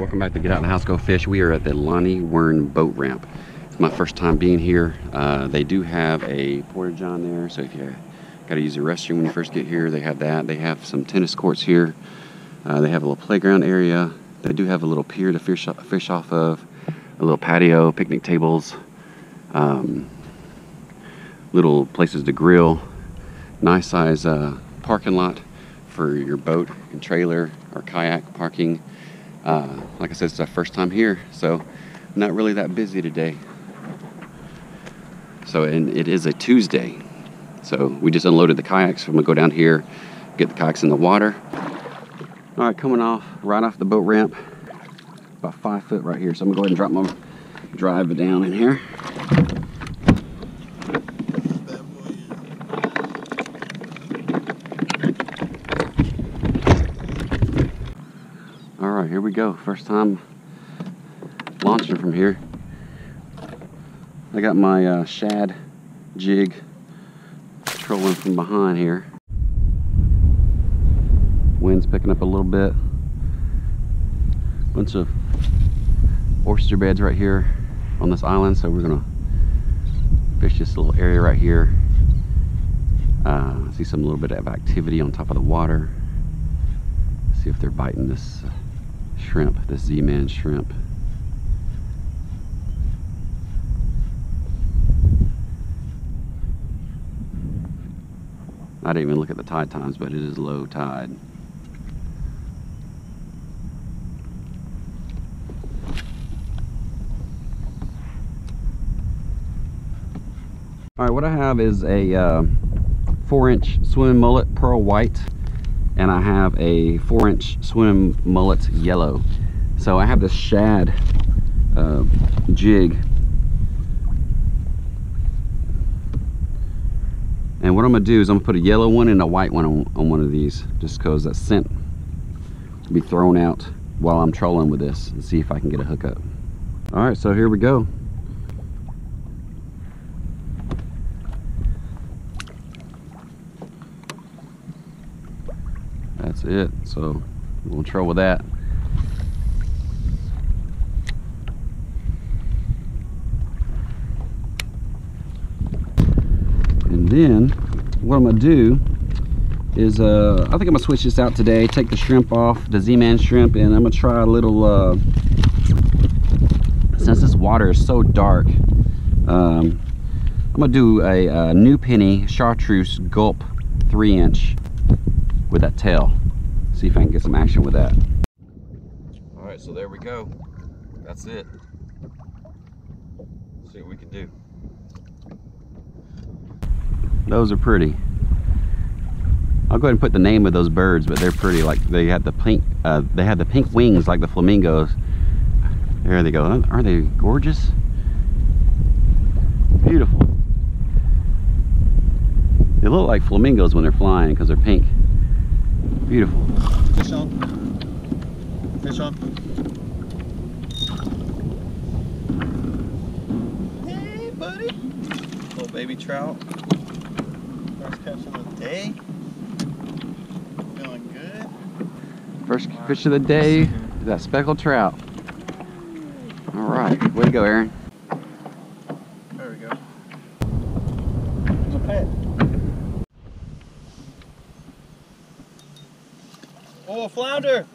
Welcome back to Get Out the House Go Fish. We are at the Lonnie Wurn Boat Ramp. It's my first time being here. They do have a porta-john there, so if you got to use the restroom when you first get here, they have that. They have some tennis courts here. They have a little playground area. They do have a little pier to fish off of, a little patio, picnic tables, little places to grill, nice size parking lot for your boat and trailer or kayak parking. Like I said, it's our first time here, so not really that busy today. So, and it is a Tuesday, so we just unloaded the kayaks. I'm gonna go down here, get the kayaks in the water. All right, coming off right off the boat ramp, about 5 foot right here. So I'm gonna go ahead and drop my drive down in here. All right, here we go. First time launching from here. I got my shad jig trolling from behind here. Wind's picking up a little bit. Bunch of oyster beds right here on this island, so we're gonna fish this little area right here. See some little bit of activity on top of the water. See if they're biting this shrimp, this Z-Man shrimp. I didn't even look at the tide times, but it is low tide. All right, what I have is a 4-inch swimming mullet, pearl white, and I have a 4-inch swimming mullet, yellow. So I have this shad jig. And what I'm gonna do is I'm gonna put a yellow one and a white one on one of these, just because that scent will be thrown out while I'm trolling with this, and see if I can get a hookup. All right, so here we go. That's it. So we'll troll with that. And then what I'm gonna do is I think I'm gonna switch this out today, take the shrimp off, the Z-Man shrimp, and I'm gonna try a little since this water is so dark, I'm gonna do a new penny chartreuse gulp 3-inch with that tail. See if I can get some action with that. All right, so there we go. That's it. Let's see what we can do. Those are pretty. I'll go ahead and put the name of those birds, but they're pretty. Like they have the pink wings like the flamingos. There they go. Aren't they gorgeous? Beautiful. They look like flamingos when they're flying because they're pink. Beautiful. Fish on. Fish on. Hey, buddy. Little baby trout. First catch of the day. Feeling good. First fish of the day is that speckled trout. All right. Way to go, Aaron. There we go. There's a pet. Oh, a flounder!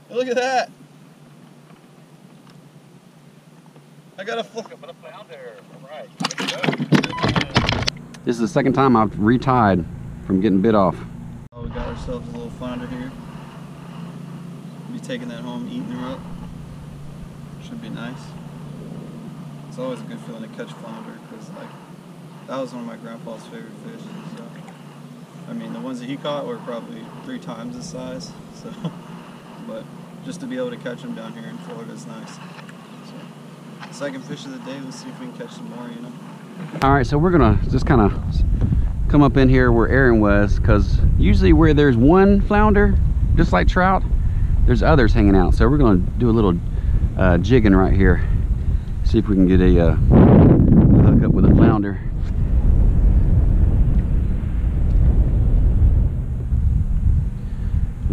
Look at that! I got a flounder. All right, there we go. This is the second time I've retied from getting bit off. Oh, we got ourselves a little flounder here. We'll be taking that home, eating her up. Should be nice. It's always a good feeling to catch flounder because, like, that was one of my grandpa's favorite fish. So. I mean, the ones that he caught were probably 3 times this size, so, but just to be able to catch them down here in Florida is nice. So, second fish of the day, let's see if we can catch some more, you know. All right, so we're gonna just kind of come up in here where Aaron was, because usually where there's one flounder, just like trout, there's others hanging out. So we're gonna do a little jigging right here, see if we can get a hook up with a flounder.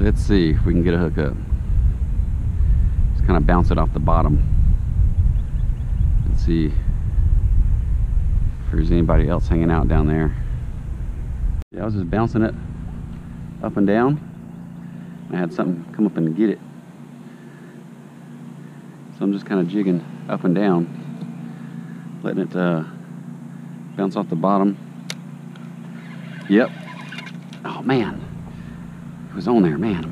Let's see if we can get a hookup. Just kind of bounce it off the bottom. Let's see if there's anybody else hanging out down there. Yeah, I was just bouncing it up and down. I had something come up and get it. So I'm just kind of jigging up and down, letting it bounce off the bottom. Yep. Oh man, it was on there, man.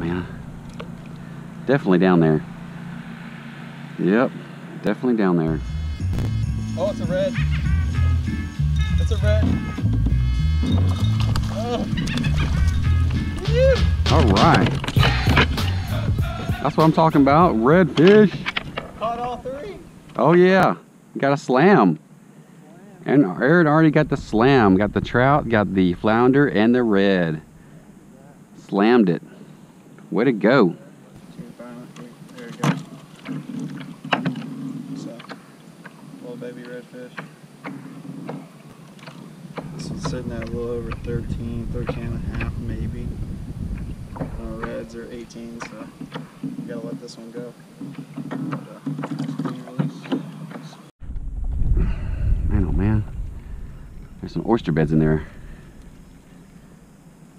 Definitely down there. Yep, definitely down there. Oh, it's a red. It's a red. Oh. All right. That's what I'm talking about. Redfish. Caught all three. Oh yeah, got a slam. And Aaron already got the slam. Got the trout, got the flounder, and the red. Slammed it. Way to go. There you go. So, little baby redfish. This one's sitting at a little over 13 and a half maybe. Reds are 18, so you gotta let this one go. Man, oh man. There's some oyster beds in there.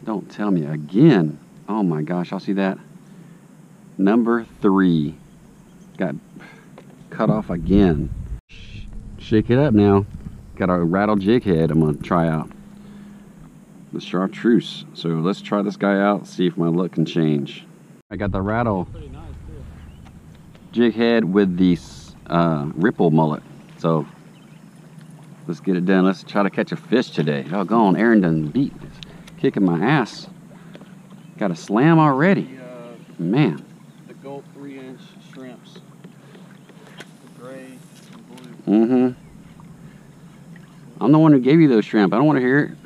Don't tell me again. Oh my gosh, I'll see that. Number 3. Got cut off again. Shake it up now. Got a rattle jig head I'm gonna try out. The chartreuse. So let's try this guy out, see if my luck can change. I got the rattle jig head with the ripple mullet. So let's get it done. Let's try to catch a fish today. Doggone, Aaron done beat. Kicking my ass. Got a slam already. Man. The gold 3-inch shrimps. The gray and blue. Mm-hmm. I'm the one who gave you those shrimp. I don't want to hear it.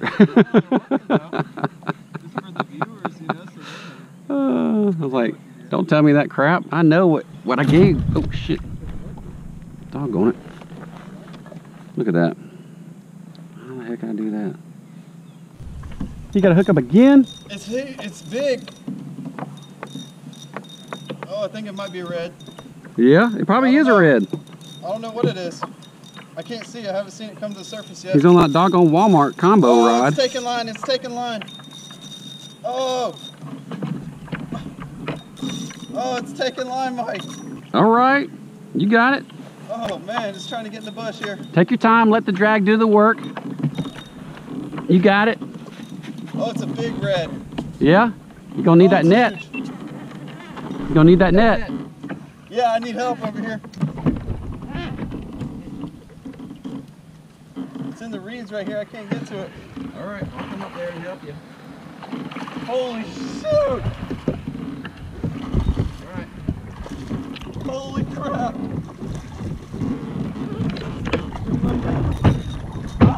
I was like, don't tell me that crap. I know what I gave. Oh shit. Doggone it. Look at that. How the heck I do that? You got to hook up again? It's big. Oh, I think it might be a red. Yeah, it probably is a red. I don't know what it is. I can't see. I haven't seen it come to the surface yet. He's on that doggone Walmart combo rod. It's taking line. It's taking line. Oh. Oh, it's taking line, Mike. All right. You got it. Oh, man. Just trying to get in the bush here. Take your time. Let the drag do the work. You got it. Oh, it's a big red. Yeah? You're going to need that net. Huge. You're going to need that net. Yeah, I need help over here. It's in the reeds right here. I can't get to it. All right. I'll come up there and help you. Holy shoot! All right. Holy crap!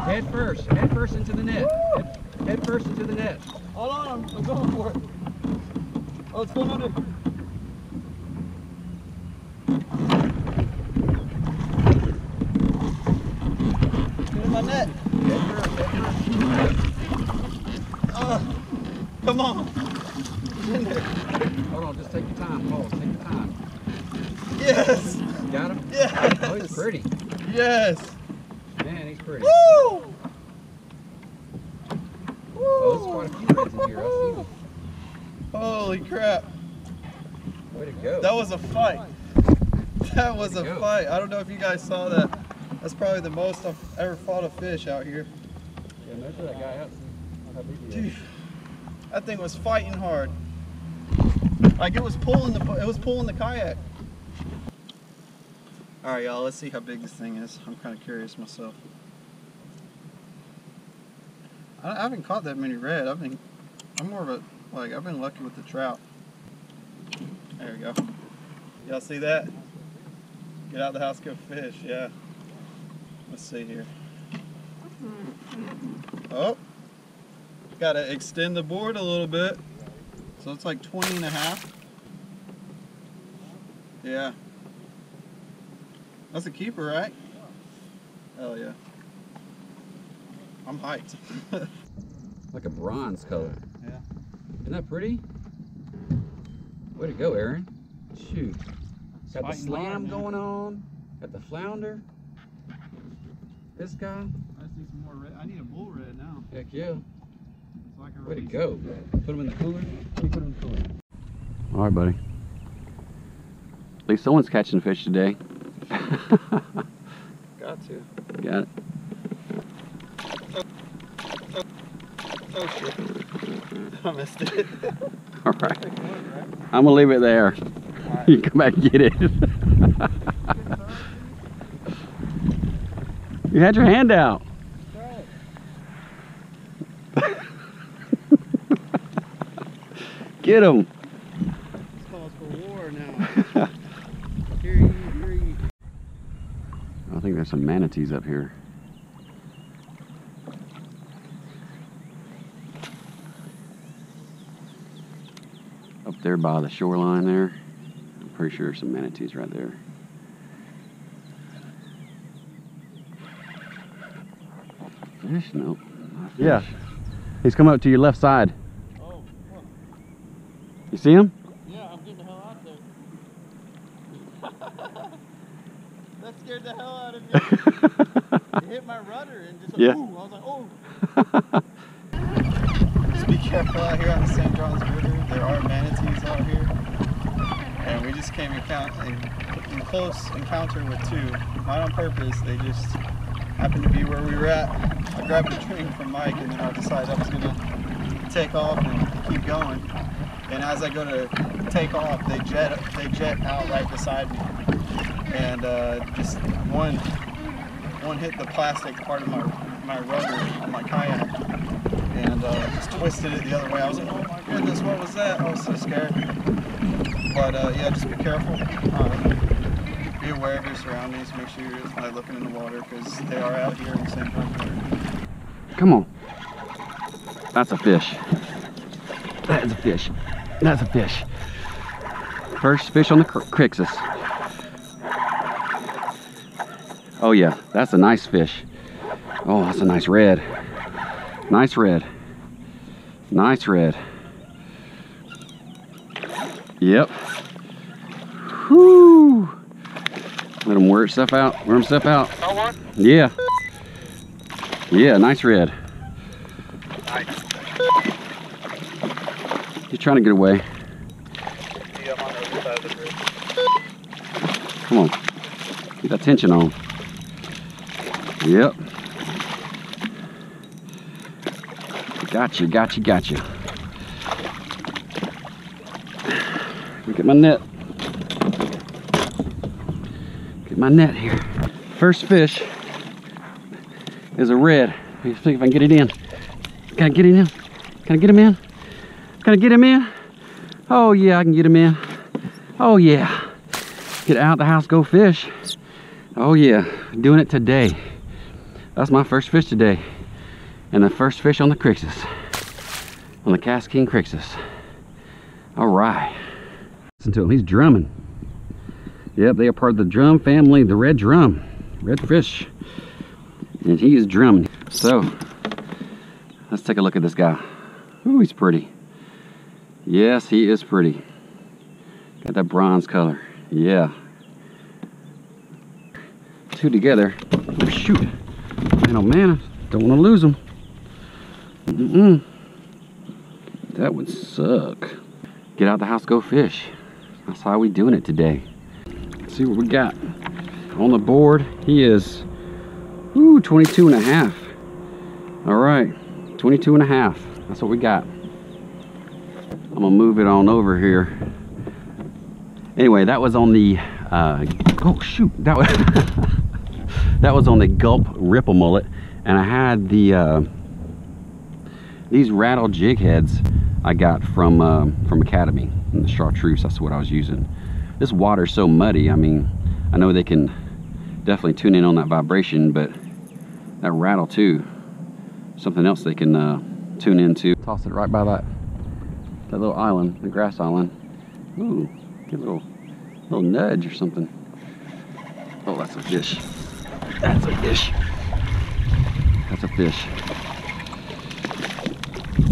Head first into the net. Head first into the net. Hold on, I'm going for it. Oh, it's going under. Get in my net. Come on. It's in there. Hold on, just take your time. Hold on, take your time. Yes. Got him? Yes. Oh, he's pretty. Yes. Man, he's pretty. Woo! Oh, there's quite a few reds in here. I see them. Holy crap. Way to go. That was a fight. That was a fight. I don't know if you guys saw that. That's probably the most I've ever fought a fish out here. Yeah, measure that guy up. How big he is. Dude, that thing was fighting hard. Like it was pulling the kayak. All right, y'all. Let's see how big this thing is. I'm kind of curious myself. I haven't caught that many red. I'm more of a I've been lucky with the trout. There we go. Y'all see that? Get out the house, go fish. Yeah. Let's see here. Oh, got to extend the board a little bit. So it's like 20 and a half. Yeah. That's a keeper, right? Hell yeah. I'm hyped. Like a bronze color. Yeah. Isn't that pretty? Way to go, Aaron. Shoot. Got the Fighting slam hard, going on. Got the flounder. This guy. I see some more red. I need a bull red now. Heck yeah. So I can Way to release go. it. Put him in the cooler. Let me put him in the cooler. All right, buddy. At least someone's catching fish today. Got to. Got it. Oh shit. I missed it. All right. I'm gonna leave it there. Right. You can come back and get it. You had your hand out. Get him. This calls for war now. Hear ye, hear ye. I think there's some manatees up here. Up there by the shoreline there. I'm pretty sure there's some manatees right there. Fish? Nope. Not fish. Yeah. He's coming up to your left side. Oh, what? You see him? Yeah, I'm getting the hell out there. That scared the hell out of me. It hit my rudder and just Yeah. ooh, I was like, oh. Just be careful out here on the St. John's River. There are manatees out here. And we just came in close encounter with two. Not on purpose, they just happened to be where we were at. I grabbed a string from Mike and then I decided I was gonna take off and keep going. And as I go to take off, they jet out right beside me. And just one hit the plastic part of my rudder on my kayak and just twisted it the other way. I was like, oh my goodness, what was that? I was so scared. But yeah, just be careful. Be aware of your surroundings. Make sure you're like, looking in the water because they are out here in the same place. Come on. That's a fish. That is a fish. That's a fish. First fish on the Crixus. Oh yeah, that's a nice fish. Oh, that's a nice red. Nice red. Nice red. Yep. Whoo! Let him wear stuff out. Wear him stuff out. Oh, what? Yeah. Yeah, nice red. Nice. He's trying to get away. Yeah, I'm on the other side of the bridge. Come on. Get that tension on. Yep. Gotcha, gotcha, gotcha. Look at my net. Get my net here. First fish is a red. Let me see if I can get it in. Can I get it in? Can I get him in? Can I get him in? Oh yeah, I can get him in. Oh yeah. Get out the house, go fish. Oh yeah, doing it today. That's my first fish today. And the first fish on the Crixus. On the Cast King Crixus. All right. Listen to him, he's drumming. Yep, they are part of the drum family, the red drum. Red fish. And he is drumming. So, let's take a look at this guy. Ooh, he's pretty. Yes, he is pretty. Got that bronze color. Yeah. Two together. Oh, shoot. Man, oh man, I don't want to lose them. That would suck. Get out the house, go fish. That's how we doing it today. Let's see what we got. On the board, he is, ooh, 22 and a half. All right, 22 and a half. That's what we got. I'm gonna move it on over here. Anyway, that was on the, oh shoot, that was, that was on the Gulp Ripple Mullet. And I had the, these rattle jig heads I got from Academy, and the chartreuse, that's what I was using. This water's so muddy, I mean, I know they can definitely tune in on that vibration, but that rattle too, something else they can tune into. Toss it right by that little island, the grass island. Ooh, get a little nudge or something. Oh, that's a fish. That's a fish. That's a fish.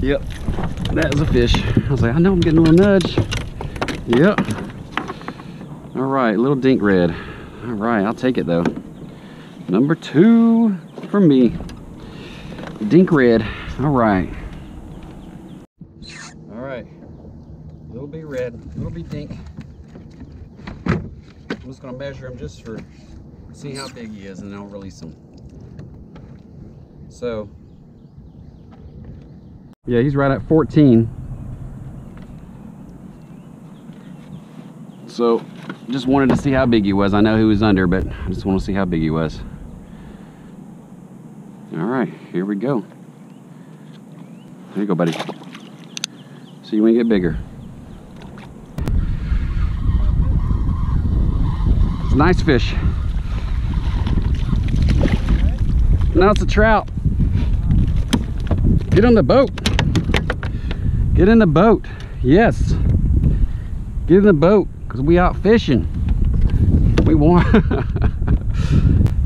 Yep, that is a fish. I was like, I know I'm getting a little nudge. Yep. All right, little dink red. All right, I'll take it though. Number 2 for me. Dink red. All right. All right. Little B red, little B dink. I'm just gonna measure him just for see how big he is, and then I'll release him. So, yeah, he's right at 14. So, just wanted to see how big he was. I know he was under, but I just want to see how big he was. All right, here we go. There you go, buddy. See you when you get bigger. It's a nice fish. Now it's a trout. Get on the boat. Get in the boat. Yes. Get in the boat, because we out fishing. We want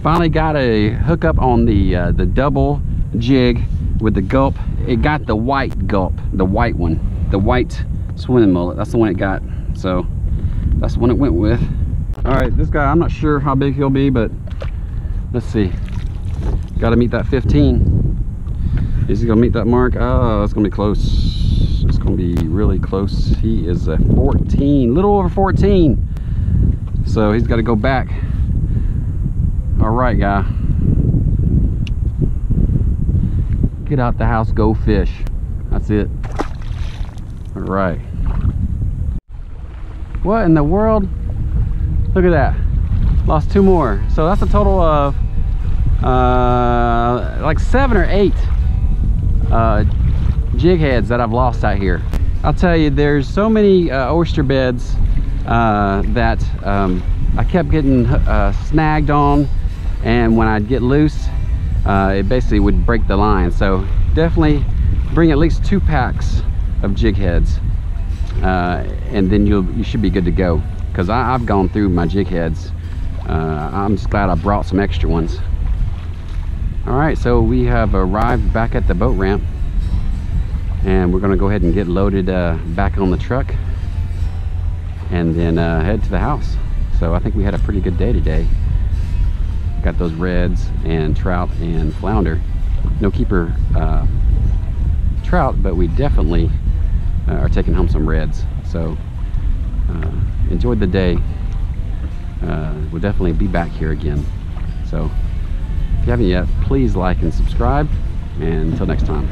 finally got a hookup on the double jig with the gulp. It got the white gulp, the white one, the white swimming mullet. That's the one it got. So that's the one it went with. All right, this guy, I'm not sure how big he'll be, but let's see. Got to meet that 15. Is he gonna meet that mark? Oh, it's gonna be close. It's gonna be really close. He is a 14, little over 14. So he's got to go back. All right, guy. Get out the house, go fish. That's it. All right. What in the world? Look at that. Lost 2 more. So that's a total of like 7 or 8 jig heads that I've lost out here. I'll tell you, there's so many oyster beds that I kept getting snagged on, and when I'd get loose, it basically would break the line. So definitely bring at least 2 packs of jig heads, and then you should be good to go, because I've gone through my jig heads. I'm just glad I brought some extra ones. All right, so we have arrived back at the boat ramp, and we're gonna go ahead and get loaded back on the truck, and then head to the house. So I think we had a pretty good day today. Got those reds and trout and flounder. No keeper trout, but we definitely are taking home some reds. So enjoyed the day. We'll definitely be back here again. So if you haven't yet, please like and subscribe, and until next time.